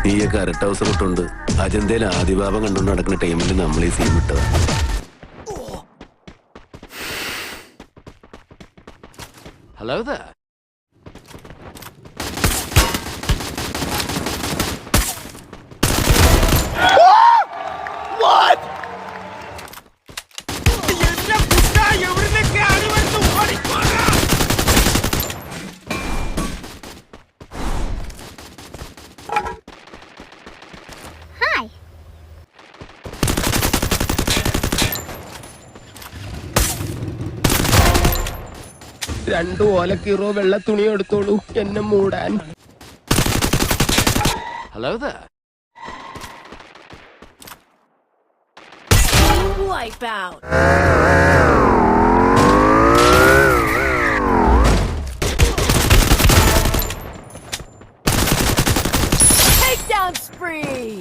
നീയൊക്കെ അരട്ട ഹൗസ് വിട്ടുണ്ട് അജന്തയിൽ ആദിഭാവം കണ്ടുകൊണ്ട് നടക്കുന്ന ടൈമിൽ നമ്മൾ ഈ scene വിട്ടതാ. Hello there. What? Hi. രണ്ടു ഓലക്കീറോ വെള്ള തുണി എടുത്തോളൂ എന്നെ മൂടാൻ. Hello there. Wipe out. Takedown spree.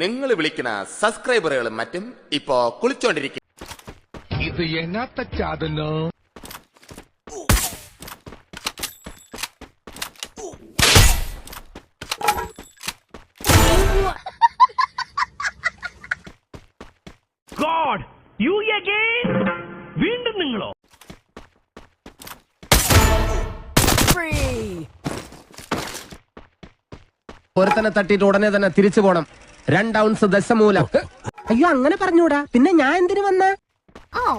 നിങ്ങൾ വിളിക്കുന്ന സബ്സ്ക്രൈബറുകളും മറ്റും ഇപ്പോ കുളിച്ചോണ്ടിരിക്കും. ഇത് എന്നാത്ത ചാതനോ? God, you again? വീണ്ടും നിങ്ങളോ? Spree. ഒരുത്തനെ തട്ടിയിട്ട് ഉടനെ തന്നെ തിരിച്ചു പോണം. 2 ഔൺസ് ദശമൂലം. അയ്യോ അങ്ങനെ പറഞ്ഞൂടാ. പിന്നെ ഞാൻ എന്തിനു വന്ന? Oh.